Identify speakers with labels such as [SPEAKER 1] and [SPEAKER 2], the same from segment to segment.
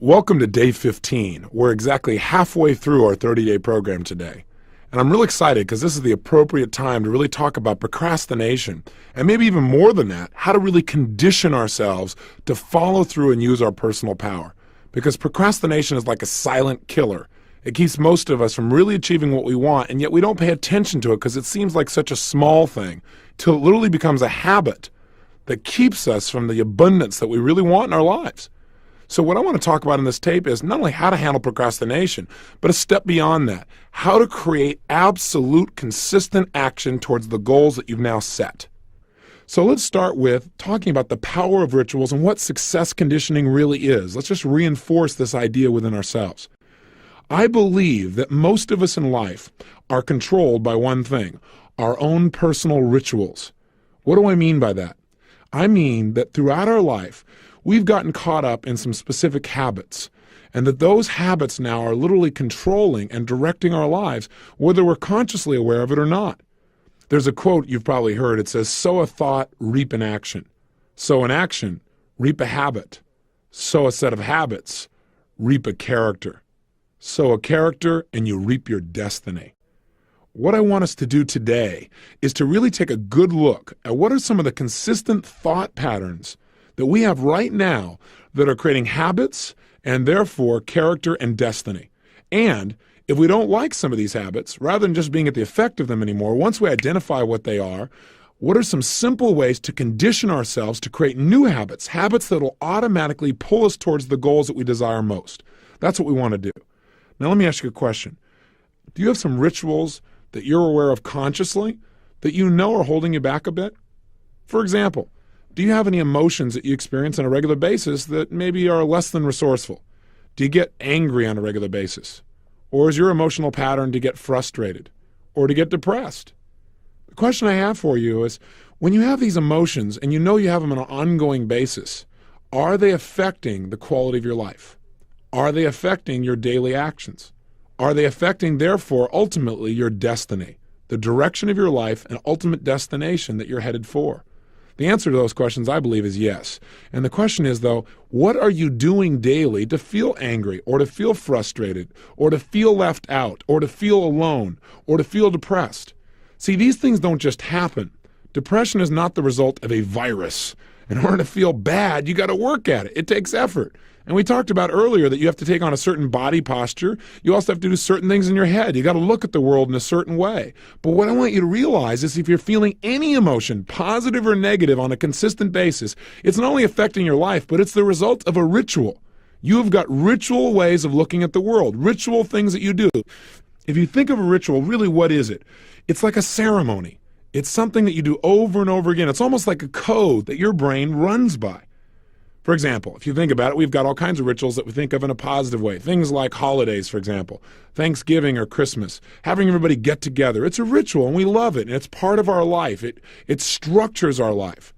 [SPEAKER 1] Welcome to day 15. We're exactly halfway through our 30-day program today. And I'm really excited because this is the appropriate time to really talk about procrastination, and maybe even more than that, how to really condition ourselves to follow through and use our personal power. Because procrastination is like a silent killer. It keeps most of us from really achieving what we want, and yet we don't pay attention to it because it seems like such a small thing, till it literally becomes a habit that keeps us from the abundance that we really want in our lives. So what I want to talk about in this tape is not only how to handle procrastination, but a step beyond that, how to create absolute consistent action towards the goals that you've now set. So let's start with talking about the power of rituals and what success conditioning really is. Let's just reinforce this idea within ourselves. I believe that most of us in life are controlled by one thing, our own personal rituals. What do I mean by that? I mean that throughout our life, we've gotten caught up in some specific habits, and that those habits now are literally controlling and directing our lives, whether we're consciously aware of it or not. There's a quote you've probably heard. It says, sow a thought, reap an action. Sow an action, reap a habit. Sow a set of habits, reap a character. Sow a character, and you reap your destiny. What I want us to do today is to really take a good look at what are some of the consistent thought patterns that we have right now that are creating habits and therefore character and destiny. And if we don't like some of these habits, rather than just being at the effect of them anymore, once we identify what they are, what are some simple ways to condition ourselves to create new habits, habits that will automatically pull us towards the goals that we desire most? That's what we want to do. Now let me ask you a question. Do you have some rituals that you're aware of consciously that you know are holding you back a bit? For example, do you have any emotions that you experience on a regular basis that maybe are less than resourceful? Do you get angry on a regular basis? Or is your emotional pattern to get frustrated or to get depressed? The question I have for you is, when you have these emotions and you know you have them on an ongoing basis, are they affecting the quality of your life? Are they affecting your daily actions? Are they affecting, therefore, ultimately your destiny, the direction of your life and ultimate destination that you're headed for? The answer to those questions, I believe, is yes. And the question is, though, what are you doing daily to feel angry or to feel frustrated or to feel left out or to feel alone or to feel depressed? See, these things don't just happen. Depression is not the result of a virus. In order to feel bad, you got to work at it. It takes effort. And we talked about earlier that you have to take on a certain body posture. You also have to do certain things in your head. You got to look at the world in a certain way. But what I want you to realize is if you're feeling any emotion, positive or negative, on a consistent basis, it's not only affecting your life, but it's the result of a ritual. You have got ritual ways of looking at the world, ritual things that you do. If you think of a ritual, really what is it? It's like a ceremony. It's something that you do over and over again. It's almost like a code that your brain runs by. For example, if you think about it, we've got all kinds of rituals that we think of in a positive way. Things like holidays, for example, Thanksgiving or Christmas, having everybody get together. It's a ritual, and we love it, and it's part of our life. It structures our life.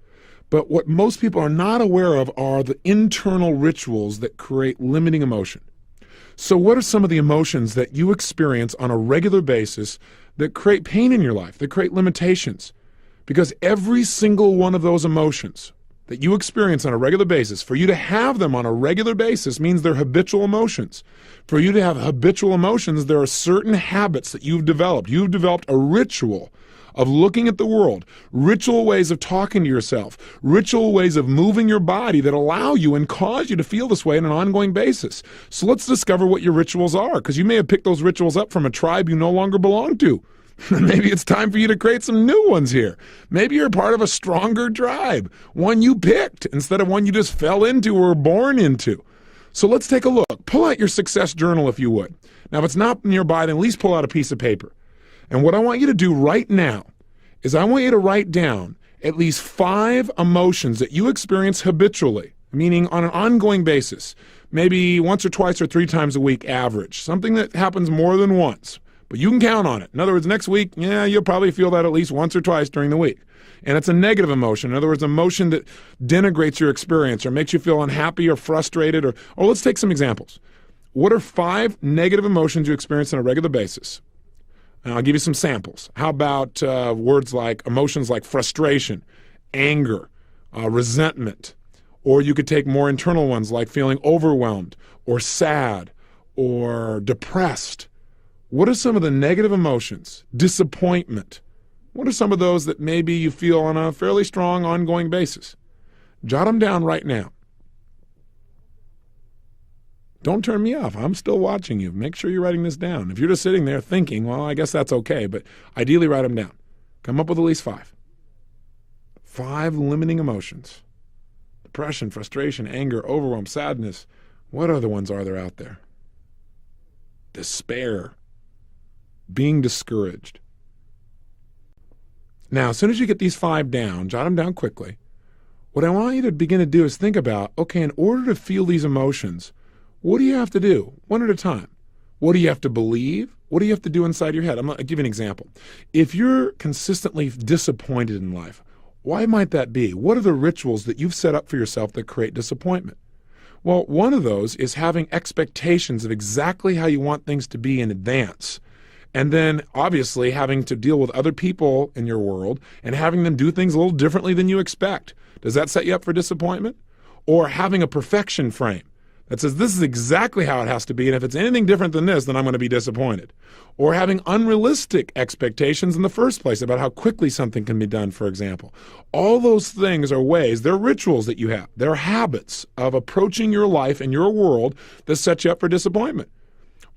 [SPEAKER 1] But what most people are not aware of are the internal rituals that create limiting emotion. So what are some of the emotions that you experience on a regular basis that create pain in your life, that create limitations? Because every single one of those emotions that you experience on a regular basis, for you to have them on a regular basis means they're habitual emotions. For you to have habitual emotions, there are certain habits that you've developed. You've developed a ritual of looking at the world, ritual ways of talking to yourself, ritual ways of moving your body that allow you and cause you to feel this way on an ongoing basis. So let's discover what your rituals are, because you may have picked those rituals up from a tribe you no longer belong to. Maybe it's time for you to create some new ones here. Maybe you're part of a stronger tribe, one you picked instead of one you just fell into or were born into. So let's take a look. Pull out your success journal if you would. Now, if it's not nearby, then at least pull out a piece of paper. And what I want you to do right now is I want you to write down at least 5 emotions that you experience habitually, meaning on an ongoing basis, maybe once or twice or 3 times a week average, something that happens more than once. But you can count on it. In other words, next week, you'll probably feel that at least once or twice during the week. And it's a negative emotion. In other words, emotion that denigrates your experience or makes you feel unhappy or frustrated. Or let's take some examples. What are 5 negative emotions you experience on a regular basis? And I'll give you some samples. How about emotions like frustration, anger, resentment, Or you could take more internal ones like feeling overwhelmed or sad or depressed. What are some of the negative emotions? Disappointment. What are some of those that maybe you feel on a fairly strong ongoing basis? Jot them down right now. Don't turn me off. I'm still watching you. Make sure you're writing this down. If you're just sitting there thinking, well, I guess that's okay, but ideally write them down. Come up with at least 5. 5 limiting emotions. Depression, frustration, anger, overwhelm, sadness. What other ones are there out there? Despair. Being discouraged. Now, as soon as you get these 5 down, jot them down quickly. What I want you to begin to do is think about, okay, in order to feel these emotions, what do you have to do? One at a time. What do you have to believe? What do you have to do inside your head? I'm going to give you an example. If you're consistently disappointed in life, why might that be? What are the rituals that you've set up for yourself that create disappointment? Well, one of those is having expectations of exactly how you want things to be in advance. And then, obviously, having to deal with other people in your world and having them do things a little differently than you expect. Does that set you up for disappointment? Or having a perfection frame that says this is exactly how it has to be, and if it's anything different than this, then I'm going to be disappointed. Or having unrealistic expectations in the first place about how quickly something can be done, for example. All those things are ways, they're rituals that you have. They're habits of approaching your life and your world that set you up for disappointment.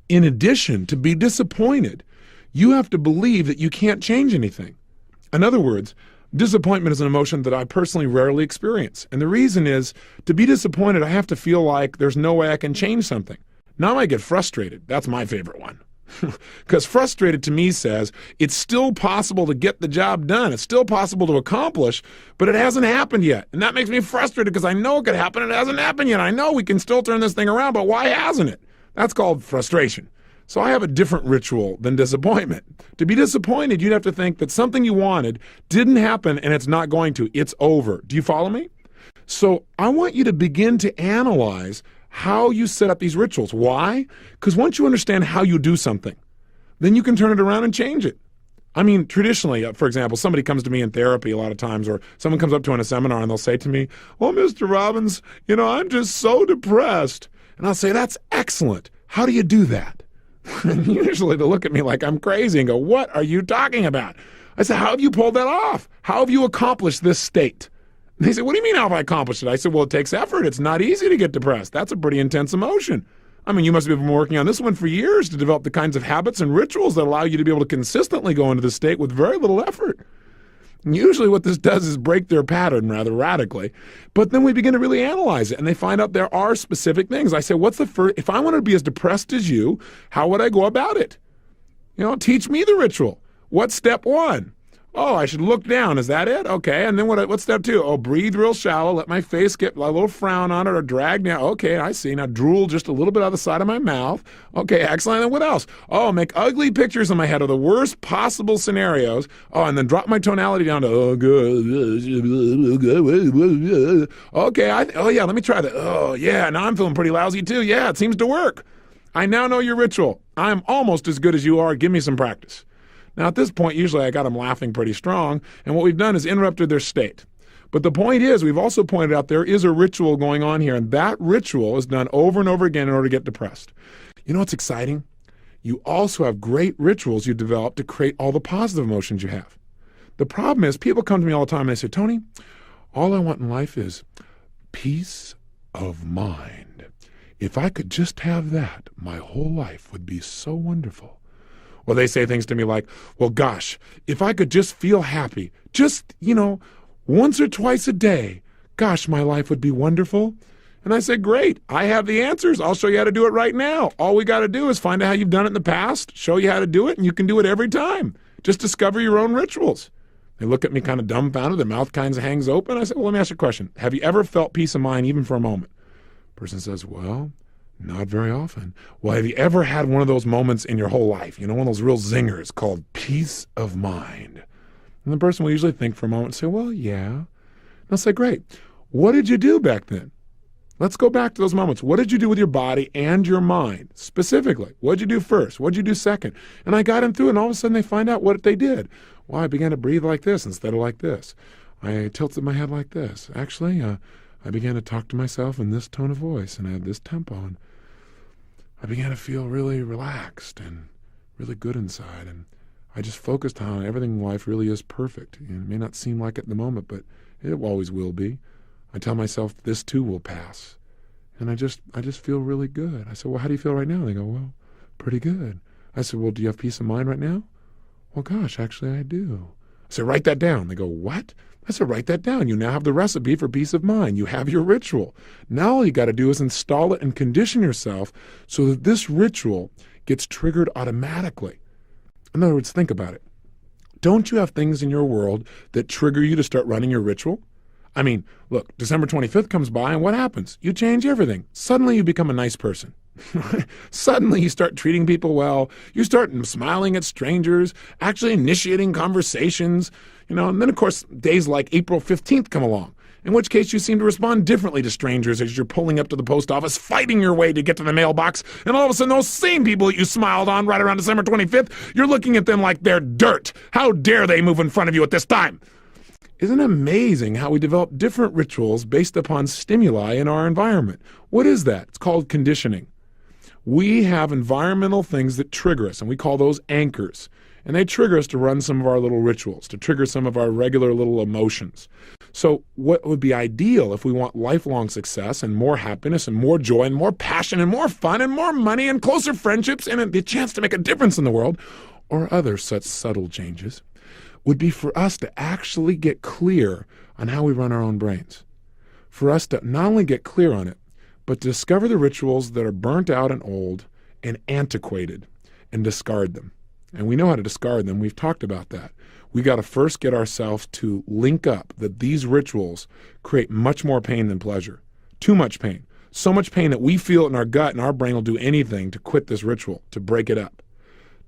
[SPEAKER 1] In addition, to be disappointed, you have to believe that you can't change anything. In other words, disappointment is an emotion that I personally rarely experience. And the reason is, to be disappointed, I have to feel like there's no way I can change something. Now I get frustrated. That's my favorite one. Because frustrated to me says, it's still possible to get the job done. It's still possible to accomplish, but it hasn't happened yet. And that makes me frustrated because I know it could happen and it hasn't happened yet. I know we can still turn this thing around, but why hasn't it? That's called frustration. So I have a different ritual than disappointment. To be disappointed, you'd have to think that something you wanted didn't happen and it's not going to. It's over. Do you follow me? So I want you to begin to analyze how you set up these rituals. Why? Because once you understand how you do something, then you can turn it around and change it. I mean, traditionally, for example, somebody comes to me in therapy a lot of times, or someone comes up to me in a seminar and they'll say to me, "Oh, Mr. Robbins, I'm just so depressed." And I'll say, "That's excellent. How do you do that?" And usually they'll look at me like I'm crazy and go, "What are you talking about?" I said, "How have you pulled that off? How have you accomplished this state?" And they say, "What do you mean how have I accomplished it?" I said, "Well, it takes effort. It's not easy to get depressed. That's a pretty intense emotion. I mean, you must have been working on this one for years to develop the kinds of habits and rituals that allow you to be able to consistently go into this state with very little effort." And usually what this does is break their pattern rather radically. But then we begin to really analyze it, and they find out there are specific things. I say, what's the first, if I wanted to be as depressed as you, how would I go about it? Teach me the ritual. What's step 1? Oh, I should look down. Is that it? Okay. And then what's step 2? Oh, breathe real shallow. Let my face get a little frown on it or drag down. Okay, I see. Now drool just a little bit out the side of my mouth. Okay, excellent. And what else? Oh, make ugly pictures in my head of the worst possible scenarios. Oh, and then drop my tonality down to, oh, good. Okay, let me try that. Oh, yeah, now I'm feeling pretty lousy too. Yeah, it seems to work. I now know your ritual. I'm almost as good as you are. Give me some practice. Now, at this point, usually I got them laughing pretty strong, and what we've done is interrupted their state. But the point is, we've also pointed out there is a ritual going on here, and that ritual is done over and over again in order to get depressed. You know what's exciting? You also have great rituals you develop to create all the positive emotions you have. The problem is, people come to me all the time and they say, "Tony, all I want in life is peace of mind. If I could just have that, my whole life would be so wonderful." Or they say things to me like, "Well, gosh, if I could just feel happy, just, once or twice a day, gosh, my life would be wonderful." And I say, "Great, I have the answers. I'll show you how to do it right now. All we got to do is find out how you've done it in the past, show you how to do it, and you can do it every time. Just discover your own rituals." They look at me kind of dumbfounded. Their mouth kind of hangs open. I say, "Well, let me ask you a question. Have you ever felt peace of mind even for a moment?" The person says, "Well, not very often." "Well, have you ever had one of those moments in your whole life, one of those real zingers called peace of mind?" And the person will usually think for a moment and say, "Well, yeah." And I'll say, "Great. What did you do back then? Let's go back to those moments. What did you do with your body and your mind? Specifically, what did you do first? What did you do second?" And I got them through, and all of a sudden they find out what they did. "Well, I began to breathe like this instead of like this. I tilted my head like this. Actually, I began to talk to myself in this tone of voice, and I had this tempo, and I began to feel really relaxed and really good inside, and I just focused on how everything in life really is perfect. It may not seem like it in the moment, but it always will be. I tell myself this too will pass, and I just feel really good. I said, well, how do you feel right now? They go, well, pretty good. I said, well, do you have peace of mind right now? Well, gosh, actually I do. I said, write that down. They go, what? I said, write that down. You now have the recipe for peace of mind. You have your ritual. Now all you got to do is install it and condition yourself so that this ritual gets triggered automatically. In other words, think about it. Don't you have things in your world that trigger you to start running your ritual? I mean, look, December 25th comes by and what happens? You change everything. Suddenly you become a nice person. Suddenly you start treating people well. You start smiling at strangers, actually initiating conversations, and then of course days like April 15th come along, in which case you seem to respond differently to strangers as you're pulling up to the post office, fighting your way to get to the mailbox, and all of a sudden those same people that you smiled on right around December 25th, you're looking at them like they're dirt. How dare they move in front of you at this time? Isn't it amazing how we develop different rituals based upon stimuli in our environment? What is that? It's called conditioning. We have environmental things that trigger us, and we call those anchors. And they trigger us to run some of our little rituals, to trigger some of our regular little emotions. So what would be ideal if we want lifelong success and more happiness and more joy and more passion and more fun and more money and closer friendships and the chance to make a difference in the world, or other such subtle changes, would be for us to actually get clear on how we run our own brains. For us to not only get clear on it, but to discover the rituals that are burnt out and old and antiquated and discard them. And we know how to discard them. We've talked about that. We got to first get ourselves to link up that these rituals create much more pain than pleasure. Too much pain. So much pain that we feel it in our gut and our brain will do anything to quit this ritual, to break it up.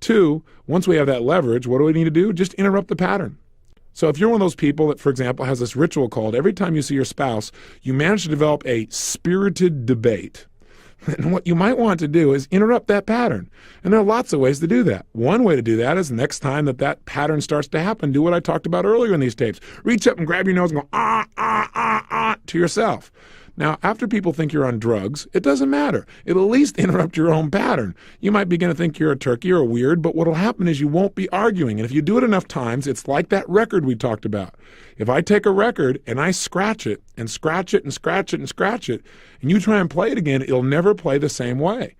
[SPEAKER 1] 2, once we have that leverage, what do we need to do? Just interrupt the pattern. So if you're one of those people that, for example, has this ritual called every time you see your spouse, you manage to develop a spirited debate. And what you might want to do is interrupt that pattern. And there are lots of ways to do that. One way to do that is next time that pattern starts to happen, do what I talked about earlier in these tapes. Reach up and grab your nose and go, to yourself. Now, after people think you're on drugs, it doesn't matter. It'll at least interrupt your own pattern. You might begin to think you're a turkey or weird, but what'll happen is you won't be arguing. And if you do it enough times, it's like that record we talked about. If I take a record and I scratch it and scratch it and scratch it and scratch it, and you try and play it again, it'll never play the same way.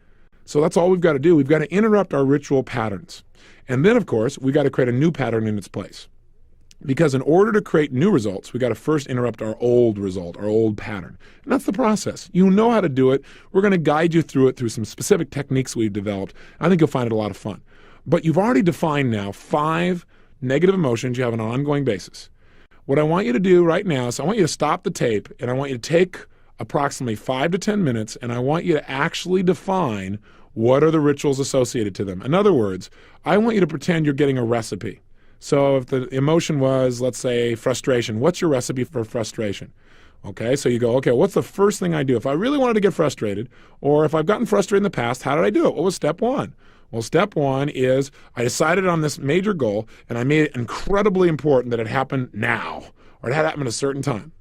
[SPEAKER 1] So that's all we've got to do. We've got to interrupt our ritual patterns. And then, of course, we've got to create a new pattern in its place. Because in order to create new results, we got to first interrupt our old result, our old pattern. And that's the process. You know how to do it. We're going to guide you through it through some specific techniques we've developed. I think you'll find it a lot of fun. But you've already defined now 5 negative emotions you have on an ongoing basis. What I want you to do right now is I want you to stop the tape and I want you to take approximately 5 to 10 minutes and I want you to actually define what are the rituals associated to them. In other words, I want you to pretend you're getting a recipe. So if the emotion was, let's say, frustration, what's your recipe for frustration? Okay, so you go, okay, what's the first thing I do? If I really wanted to get frustrated, or if I've gotten frustrated in the past, how did I do it? What was step 1? Well, step 1 is I decided on this major goal, and I made it incredibly important that it happen now, or it had to happen at a certain time.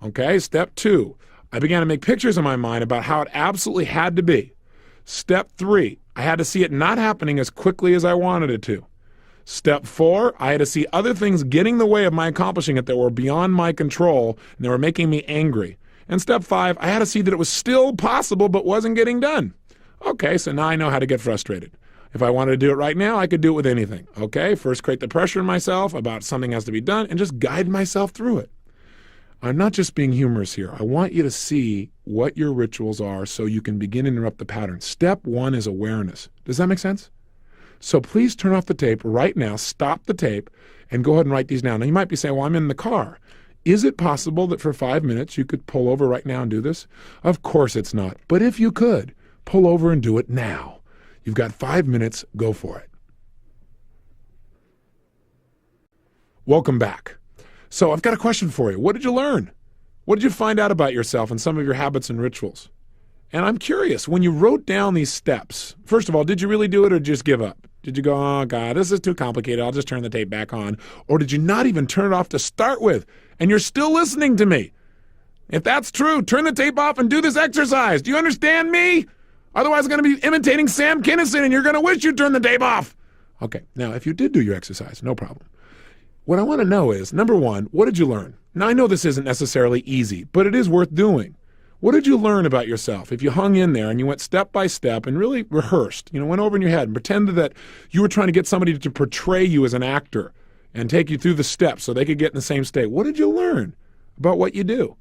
[SPEAKER 1] Okay, step 2, I began to make pictures in my mind about how it absolutely had to be. Step 3, I had to see it not happening as quickly as I wanted it to. Step 4, I had to see other things getting in the way of my accomplishing it that were beyond my control and they were making me angry. And step 5, I had to see that it was still possible but wasn't getting done. Okay, so now I know how to get frustrated. If I wanted to do it right now, I could do it with anything. Okay, first create the pressure in myself about something has to be done and just guide myself through it. I'm not just being humorous here. I want you to see what your rituals are so you can begin to interrupt the pattern. Step 1 is awareness. Does that make sense? So please turn off the tape right now, stop the tape, and go ahead and write these down. Now you might be saying, well, I'm in the car. Is it possible that for 5 minutes you could pull over right now and do this? Of course it's not. But if you could, pull over and do it now. You've got 5 minutes, go for it. Welcome back. So I've got a question for you. What did you learn? What did you find out about yourself and some of your habits and rituals? And I'm curious, when you wrote down these steps, first of all, did you really do it or just give up? Did you go, oh, God, this is too complicated. I'll just turn the tape back on. Or did you not even turn it off to start with? And you're still listening to me. If that's true, turn the tape off and do this exercise. Do you understand me? Otherwise, I'm going to be imitating Sam Kinison, and you're going to wish you'd turn the tape off. Okay, now, if you did do your exercise, no problem. What I want to know is, number one, what did you learn? Now, I know this isn't necessarily easy, but it is worth doing. What did you learn about yourself? If you hung in there and you went step by step and really rehearsed, went over in your head and pretended that you were trying to get somebody to portray you as an actor and take you through the steps so they could get in the same state, what did you learn about what you do?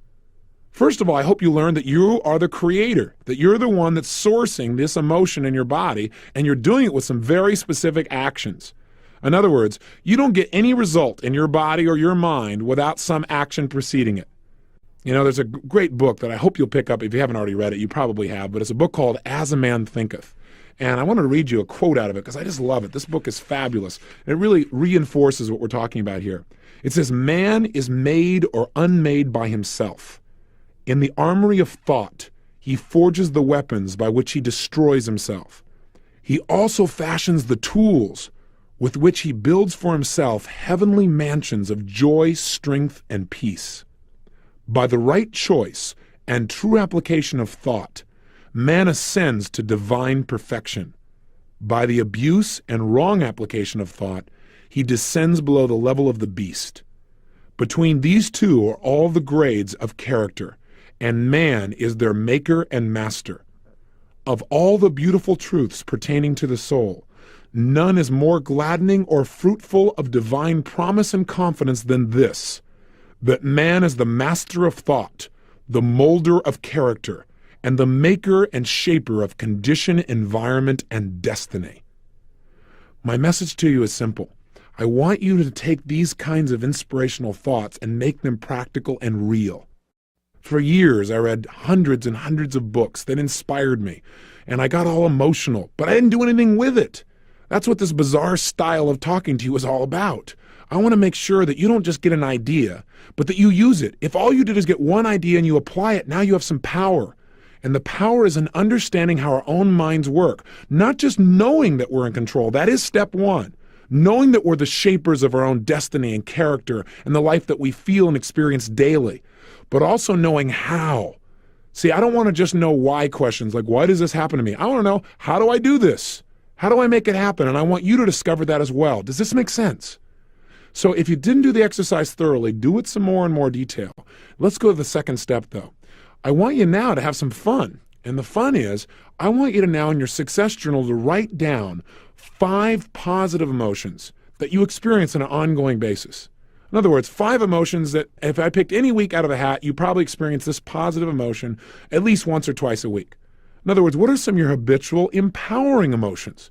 [SPEAKER 1] First of all, I hope you learned that you are the creator, that you're the one that's sourcing this emotion in your body, and you're doing it with some very specific actions. In other words, you don't get any result in your body or your mind without some action preceding it. There's a great book that I hope you'll pick up. If you haven't already read it, you probably have, but it's a book called As a Man Thinketh. And I wanted to read you a quote out of it because I just love it. This book is fabulous. It really reinforces what we're talking about here. It says, man is made or unmade by himself. In the armory of thought, he forges the weapons by which he destroys himself. He also fashions the tools with which he builds for himself heavenly mansions of joy, strength, and peace. By the right choice and true application of thought, man ascends to divine perfection. By the abuse and wrong application of thought, he descends below the level of the beast. Between these two are all the grades of character, and man is their maker and master. Of all the beautiful truths pertaining to the soul, none is more gladdening or fruitful of divine promise and confidence than this, that man is the master of thought, the molder of character, and the maker and shaper of condition, environment, and destiny. My message to you is simple. I want you to take these kinds of inspirational thoughts and make them practical and real. For years, I read hundreds and hundreds of books that inspired me, and I got all emotional, but I didn't do anything with it. That's what this bizarre style of talking to you is all about. I want to make sure that you don't just get an idea, but that you use it. If all you did is get one idea and you apply it, now you have some power. And the power is in understanding how our own minds work, not just knowing that we're in control. That is step one. Knowing that we're the shapers of our own destiny and character and the life that we feel and experience daily, but also knowing how. See, I don't want to just know why questions like, why does this happen to me? I want to know, how do I do this? How do I make it happen? And I want you to discover that as well. Does this make sense? So if you didn't do the exercise thoroughly, do it some more in more detail. Let's go to the second step, though. I want you now to have some fun. And the fun is, I want you to now in your success journal to write down 5 positive emotions that you experience on an ongoing basis. In other words, 5 emotions that if I picked any week out of the hat, you probably experience this positive emotion at least once or twice a week. In other words, what are some of your habitual empowering emotions?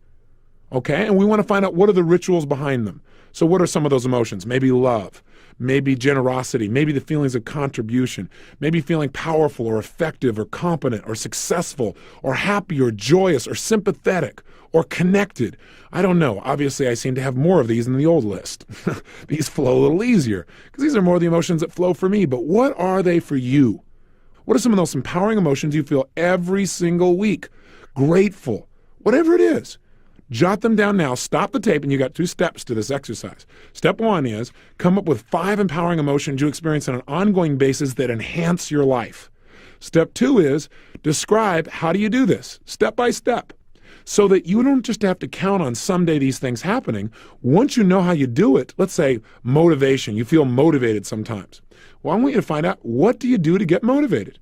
[SPEAKER 1] Okay, and we want to find out what are the rituals behind them. So what are some of those emotions? Maybe love, maybe generosity, maybe the feelings of contribution, maybe feeling powerful or effective or competent or successful or happy or joyous or sympathetic or connected. I don't know. Obviously, I seem to have more of these than the old list. These flow a little easier because these are more of the emotions that flow for me. But what are they for you? What are some of those empowering emotions you feel every single week? Grateful, whatever it is. Jot them down now. Stop the tape, and you got 2 steps to this exercise. Step 1 is come up with 5 empowering emotions you experience on an ongoing basis that enhance your life. Step 2 is describe how do you do this, step by step, so that you don't just have to count on someday these things happening. Once you know how you do it, let's say motivation, you feel motivated sometimes. Well, I want you to find out, what do you do to get motivated?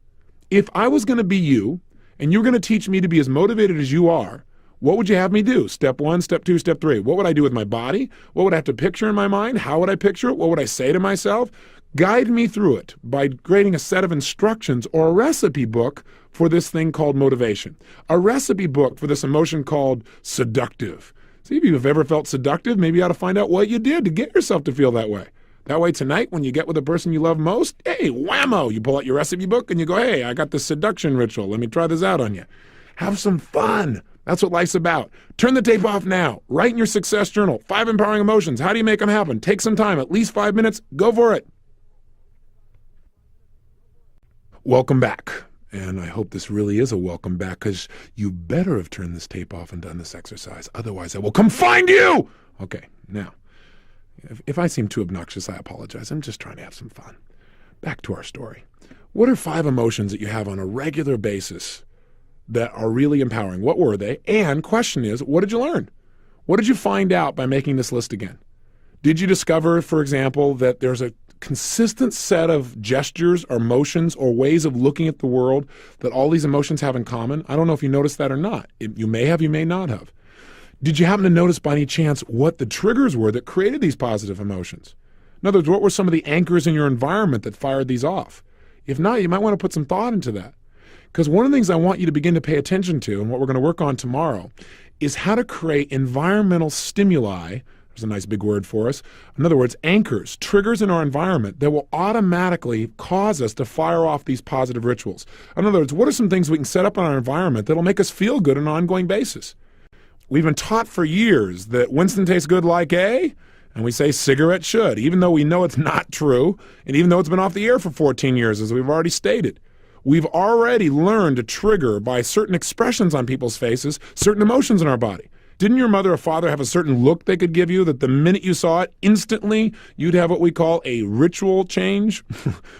[SPEAKER 1] If I was going to be you, and you're going to teach me to be as motivated as you are, what would you have me do? Step 1, step 2, step 3. What would I do with my body? What would I have to picture in my mind? How would I picture it? What would I say to myself? Guide me through it by creating a set of instructions or a recipe book for this thing called motivation. A recipe book for this emotion called seductive. See, if you've ever felt seductive, maybe you ought to find out what you did to get yourself to feel that way. That way tonight, when you get with the person you love most, hey, whammo, you pull out your recipe book and you go, hey, I got this seduction ritual. Let me try this out on you. Have some fun. That's what life's about. Turn the tape off now. Write in your success journal. 5 empowering emotions. How do you make them happen? Take some time, at least 5 minutes. Go for it. Welcome back. And I hope this really is a welcome back, because you better have turned this tape off and done this exercise. Otherwise, I will come find you. Okay, now, if I seem too obnoxious, I apologize. I'm just trying to have some fun. Back to our story. What are 5 emotions that you have on a regular basis that are really empowering? What were they? And question is, what did you learn? What did you find out by making this list again? Did you discover, for example, that there's a consistent set of gestures or motions or ways of looking at the world that all these emotions have in common? I don't know if you noticed that or not. You may have, you may not have. Did you happen to notice by any chance what the triggers were that created these positive emotions? In other words, what were some of the anchors in your environment that fired these off? If not, you might want to put some thought into that. Because one of the things I want you to begin to pay attention to, and what we're going to work on tomorrow, is how to create environmental stimuli. There's a nice big word for us. In other words, anchors, triggers in our environment that will automatically cause us to fire off these positive rituals. In other words, what are some things we can set up in our environment that will make us feel good on an ongoing basis? We've been taught for years that Winston tastes good like a, and we say cigarette should, even though we know it's not true, and even though it's been off the air for 14 years, as we've already stated. We've already learned to trigger by certain expressions on people's faces, certain emotions in our body. Didn't your mother or father have a certain look they could give you that the minute you saw it, instantly you'd have what we call a ritual change,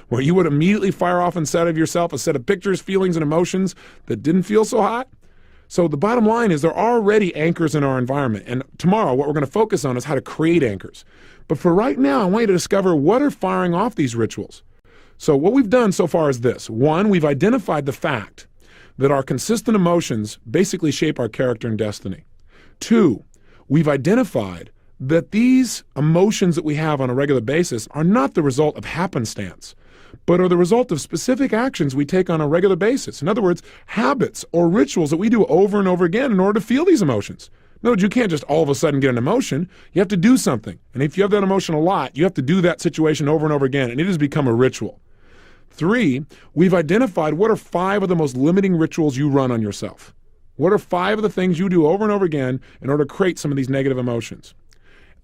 [SPEAKER 1] where you would immediately fire off inside of yourself a set of pictures, feelings, and emotions that didn't feel so hot? So the bottom line is there are already anchors in our environment. And tomorrow what we're going to focus on is how to create anchors. But for right now, I want you to discover what are firing off these rituals. So what we've done so far is this. 1, we've identified the fact that our consistent emotions basically shape our character and destiny. 2, we've identified that these emotions that we have on a regular basis are not the result of happenstance, but are the result of specific actions we take on a regular basis. In other words, habits or rituals that we do over and over again in order to feel these emotions. In other words, you can't just all of a sudden get an emotion. You have to do something. And if you have that emotion a lot, you have to do that situation over and over again, and it has become a ritual. 3, we've identified what are 5 of the most limiting rituals you run on yourself. What are 5 of the things you do over and over again in order to create some of these negative emotions?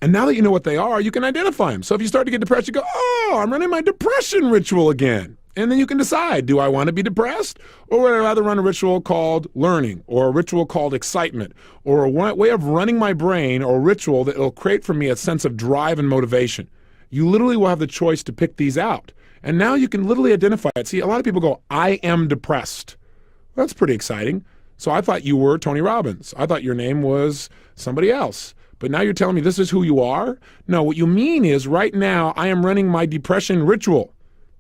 [SPEAKER 1] And now that you know what they are, you can identify them. So if you start to get depressed, you go, oh, I'm running my depression ritual again. And then you can decide, do I want to be depressed? Or would I rather run a ritual called learning, or a ritual called excitement, or a way of running my brain, or a ritual that will create for me a sense of drive and motivation? You literally will have the choice to pick these out. And now you can literally identify it. See, a lot of people go, I am depressed. Well, that's pretty exciting. So I thought you were Tony Robbins. I thought your name was somebody else. But now you're telling me this is who you are? No, what you mean is right now I am running my depression ritual.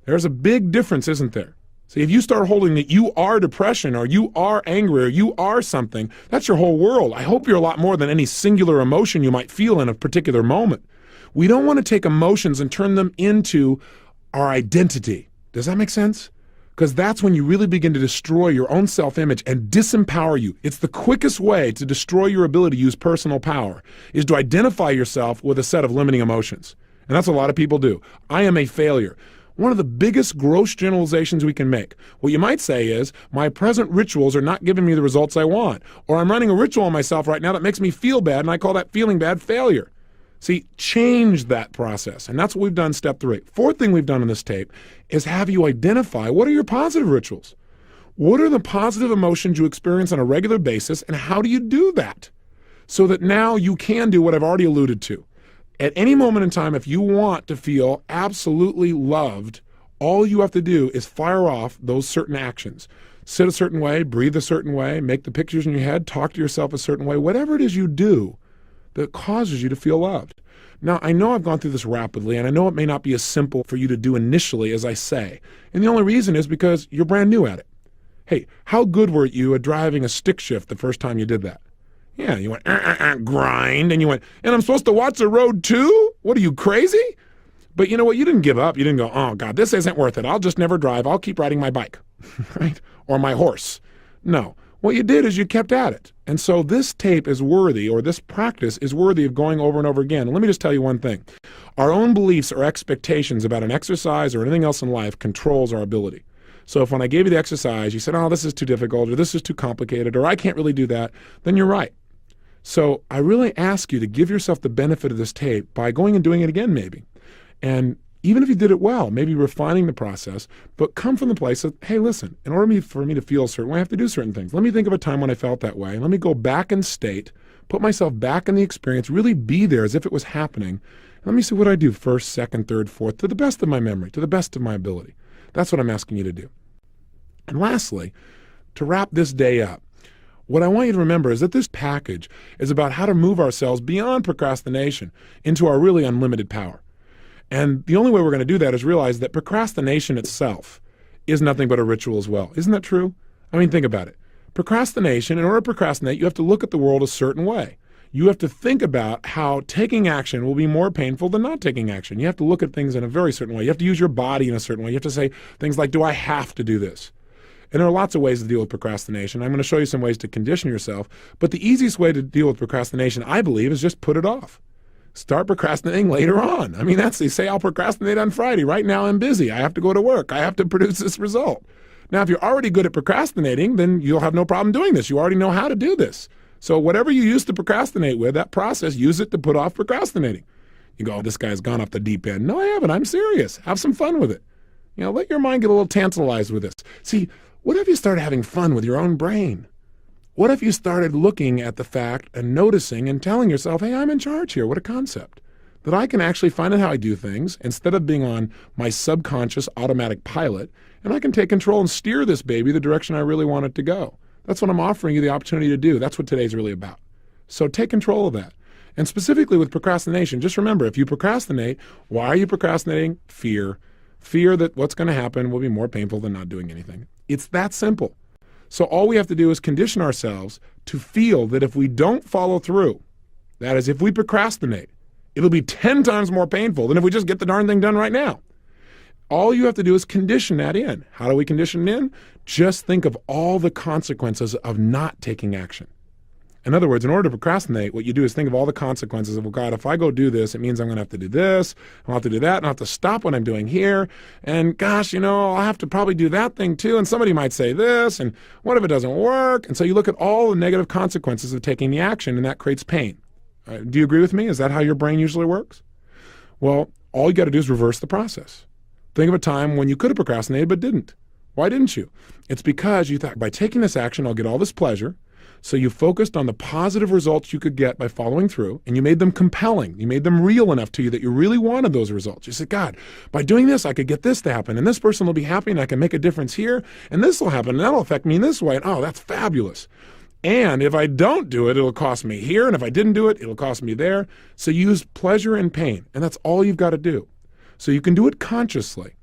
[SPEAKER 1] There's a big difference, isn't there? See, if you start holding that you are depression or you are angry or you are something, that's your whole world. I hope you're a lot more than any singular emotion you might feel in a particular moment. We don't want to take emotions and turn them into our identity. Does that make sense? Because that's when you really begin to destroy your own self-image and disempower you. It's the quickest way to destroy your ability to use personal power, is to identify yourself with a set of limiting emotions. And that's what a lot of people do. I am a failure. One of the biggest gross generalizations we can make. What you might say is, my present rituals are not giving me the results I want. Or I'm running a ritual on myself right now that makes me feel bad, and I call that feeling bad failure. See, change that process. And that's what we've done, step 3. 4th thing we've done in this tape is have you identify what are your positive rituals? What are the positive emotions you experience on a regular basis, and how do you do that? So that now you can do what I've already alluded to. At any moment in time, if you want to feel absolutely loved, all you have to do is fire off those certain actions. Sit a certain way, breathe a certain way, make the pictures in your head, talk to yourself a certain way, whatever it is you do that causes you to feel loved. Now, I know I've gone through this rapidly, and I know it may not be as simple for you to do initially as I say. And the only reason is because you're brand new at it. Hey, how good were you at driving a stick shift the first time you did that? Yeah, you went, grind, and you went, and I'm supposed to watch the road too? What are you, crazy? But you know what? You didn't give up. You didn't go, oh, God, this isn't worth it. I'll just never drive. I'll keep riding my bike, right? Or my horse. No. What you did is you kept at it. And so this tape is worthy, or this practice is worthy of going over and over again. And let me just tell you one thing. Our own beliefs or expectations about an exercise or anything else in life controls our ability. So if when I gave you the exercise, you said, oh, this is too difficult, or this is too complicated, or I can't really do that, then you're right. So I really ask you to give yourself the benefit of this tape by going and doing it again maybe. And even if you did it well, maybe refining the process, but come from the place of, hey, listen, in order for me to feel a certain way, I have to do certain things. Let me think of a time when I felt that way. Let me go back in state, put myself back in the experience, really be there as if it was happening, Let me see what I do first, second, third, fourth, to the best of my memory, to the best of my ability. That's what I'm asking you to do. And lastly, to wrap this day up, what I want you to remember is that this package is about how to move ourselves beyond procrastination into our really unlimited power. And the only way we're going to do that is realize that procrastination itself is nothing but a ritual as well. Isn't that true? I mean, think about it. Procrastination, in order to procrastinate, you have to look at the world a certain way. You have to think about how taking action will be more painful than not taking action. You have to look at things in a very certain way. You have to use your body in a certain way. You have to say things like, do I have to do this? And there are lots of ways to deal with procrastination. I'm going to show you some ways to condition yourself. But the easiest way to deal with procrastination, I believe, is just put it off. Start procrastinating later on. I mean, you say, I'll procrastinate on Friday. Right now I'm busy. I have to go to work. I have to produce this result. Now, if you're already good at procrastinating, then you'll have no problem doing this. You already know how to do this. So whatever you used to procrastinate with, that process, use it to put off procrastinating. You go, oh, this guy's gone off the deep end. No, I haven't. I'm serious. Have some fun with it. Let your mind get a little tantalized with this. See, what if you started having fun with your own brain? What if you started looking at the fact and noticing and telling yourself, hey, I'm in charge here. What a concept. That I can actually find out how I do things instead of being on my subconscious automatic pilot, and I can take control and steer this baby the direction I really want it to go. That's what I'm offering you the opportunity to do. That's what today's really about. So take control of that. And specifically with procrastination, just remember, if you procrastinate, why are you procrastinating? Fear. Fear that what's going to happen will be more painful than not doing anything. It's that simple. So all we have to do is condition ourselves to feel that if we don't follow through, that is, if we procrastinate, it'll be 10 times more painful than if we just get the darn thing done right now. All you have to do is condition that in. How do we condition it in? Just think of all the consequences of not taking action. In other words, in order to procrastinate, what you do is think of all the consequences of, well, God, if I go do this, it means I'm going to have to do this, I'll have to do that, and I'll have to stop what I'm doing here, and gosh, I'll have to probably do that thing too, and somebody might say this, and what if it doesn't work? And so you look at all the negative consequences of taking the action, and that creates pain. Do you agree with me? Is that how your brain usually works? Well, all you got to do is reverse the process. Think of a time when you could have procrastinated but didn't. Why didn't you? It's because you thought, by taking this action, I'll get all this pleasure. So you focused on the positive results you could get by following through, and you made them compelling. You made them real enough to you that you really wanted those results. You said, God, by doing this, I could get this to happen, and this person will be happy, and I can make a difference here, and this will happen, and that'll affect me in this way. And oh, that's fabulous. And if I don't do it, it'll cost me here, and if I didn't do it, it'll cost me there. So you use pleasure and pain, and that's all you've got to do. So you can do it consciously.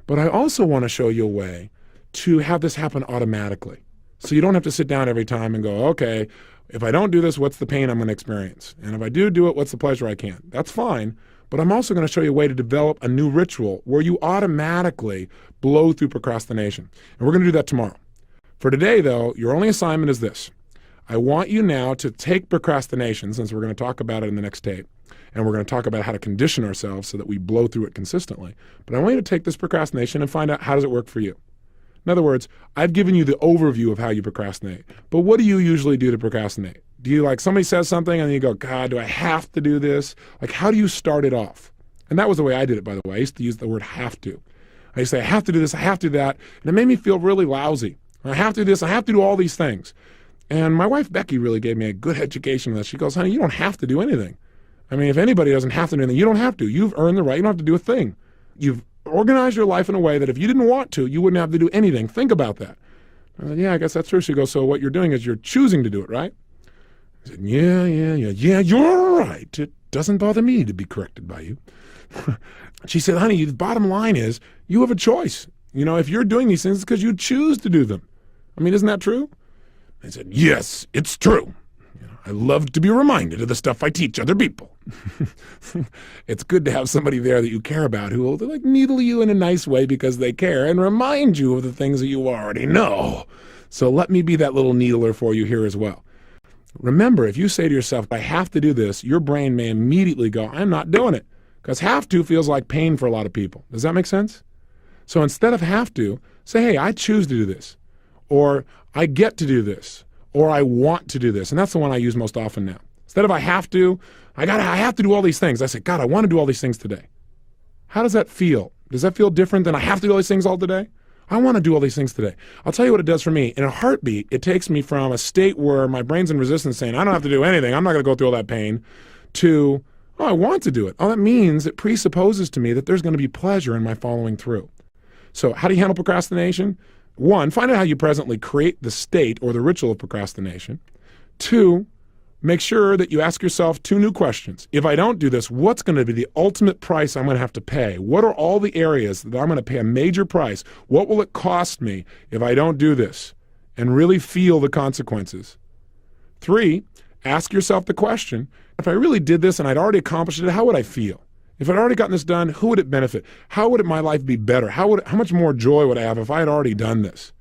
[SPEAKER 1] But I also want to show you a way to have this happen automatically. So you don't have to sit down every time and go, okay, if I don't do this, what's the pain I'm going to experience? And if I do it, what's the pleasure I can? That's fine. But I'm also going to show you a way to develop a new ritual where you automatically blow through procrastination. And we're going to do that tomorrow. For today, though, your only assignment is this. I want you now to take procrastination, since we're going to talk about it in the next tape, and we're going to talk about how to condition ourselves so that we blow through it consistently. But I want you to take this procrastination and find out, how does it work for you? In other words, I've given you the overview of how you procrastinate. But what do you usually do to procrastinate? Do you, somebody says something and then you go, God, do I have to do this? How do you start it off? And that was the way I did it, by the way. I used to use the word have to. I used to say, I have to do this, I have to do that. And it made me feel really lousy. I have to do this, I have to do all these things. And my wife, Becky, really gave me a good education on this. She goes, honey, you don't have to do anything. I mean, if anybody doesn't have to do anything, you don't have to. You've earned the right. You don't have to do a thing. You've organized your life in a way that if you didn't want to, you wouldn't have to do anything. Think about that. Yeah, I guess that's true. She goes, so what you're doing is you're choosing to do it, right? I said, yeah, you're right. It doesn't bother me to be corrected by you. She said, honey, the bottom line is you have a choice. If you're doing these things, it's because you choose to do them. I mean, isn't that true? I said, yes, it's true. I love to be reminded of the stuff I teach other people. It's good to have somebody there that you care about who will needle you in a nice way because they care and remind you of the things that you already know. So let me be that little needler for you here as well. Remember, if you say to yourself, I have to do this, your brain may immediately go, I'm not doing it. Because have to feels like pain for a lot of people. Does that make sense? So instead of have to, say, hey, I choose to do this. Or I get to do this. Or I want to do this. And that's the one I use most often now. Instead of I have to, I have to do all these things. I say, God, I want to do all these things today. How does that feel? Does that feel different than I have to do all these things all today? I want to do all these things today. I'll tell you what it does for me. In a heartbeat, it takes me from a state where my brain's in resistance saying, I don't have to do anything. I'm not going to go through all that pain, to, Oh, I want to do it. Oh, that means it presupposes to me that there's going to be pleasure in my following through. So how do you handle procrastination? 1, find out how you presently create the state or the ritual of procrastination. 2, make sure that you ask yourself 2 new questions. If I don't do this, what's going to be the ultimate price I'm going to have to pay? What are all the areas that I'm going to pay a major price? What will it cost me if I don't do this? And really feel the consequences. 3, ask yourself the question, if I really did this and I'd already accomplished it, how would I feel? If I'd already gotten this done, who would it benefit? How would my life be better? How much more joy would I have if I had already done this,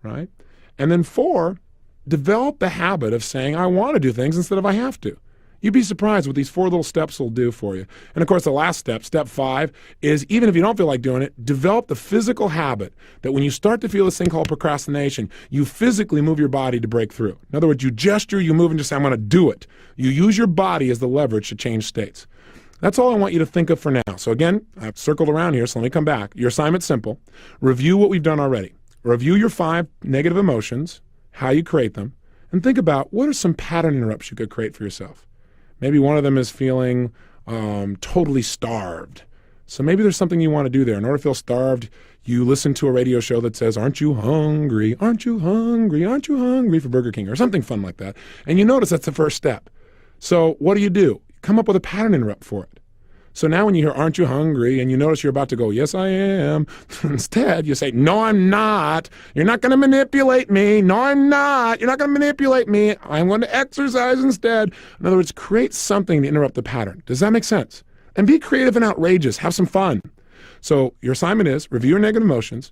[SPEAKER 1] right? And then 4, develop the habit of saying, I want to do things instead of I have to. You'd be surprised what these 4 little steps will do for you. And of course, the last step, step 5, is even if you don't feel like doing it, develop the physical habit that when you start to feel this thing called procrastination, you physically move your body to break through. In other words, you gesture, you move, and just say, I'm going to do it. You use your body as the leverage to change states. That's all I want you to think of for now. So again, I've circled around here, so let me come back. Your assignment's simple. Review what we've done already. Review your 5 negative emotions, how you create them, and think about what are some pattern interrupts you could create for yourself. Maybe one of them is feeling totally starved. So maybe there's something you want to do there. In order to feel starved, you listen to a radio show that says, aren't you hungry? Aren't you hungry? Aren't you hungry for Burger King? Or something fun like that. And you notice that's the first step. So what do? Come up with a pattern interrupt for it. So now when you hear, aren't you hungry? And you notice you're about to go, yes, I am. Instead, you say, no, I'm not. You're not going to manipulate me. No, I'm not. You're not going to manipulate me. I'm going to exercise instead. In other words, create something to interrupt the pattern. Does that make sense? And be creative and outrageous. Have some fun. So your assignment is review your negative emotions.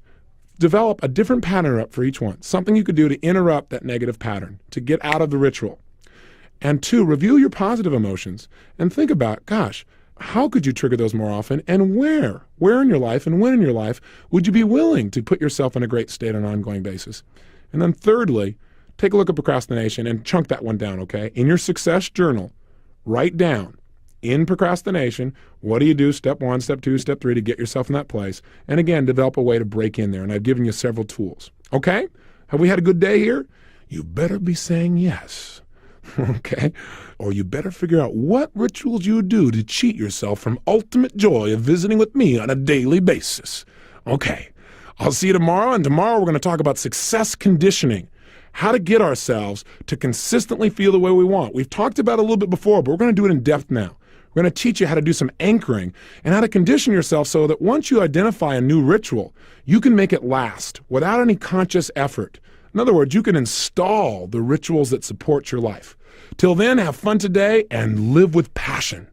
[SPEAKER 1] Develop a different pattern interrupt for each one. Something you could do to interrupt that negative pattern, to get out of the ritual. And 2, review your positive emotions and think about, gosh, how could you trigger those more often and where? Where in your life and when in your life would you be willing to put yourself in a great state on an ongoing basis? And then thirdly, take a look at procrastination and chunk that one down, okay? In your success journal, write down in procrastination, what do you do, step 1, step 2, step 3 to get yourself in that place? And again, develop a way to break in there. And I've given you several tools, okay? Have we had a good day here? You better be saying yes. Okay? Or you better figure out what rituals you do to cheat yourself from ultimate joy of visiting with me on a daily basis. Okay. I'll see you tomorrow, and tomorrow we're going to talk about success conditioning, how to get ourselves to consistently feel the way we want. We've talked about it a little bit before, but we're going to do it in depth now. We're going to teach you how to do some anchoring and how to condition yourself so that once you identify a new ritual, you can make it last without any conscious effort. In other words, you can install the rituals that support your life. Till then, have fun today and live with passion.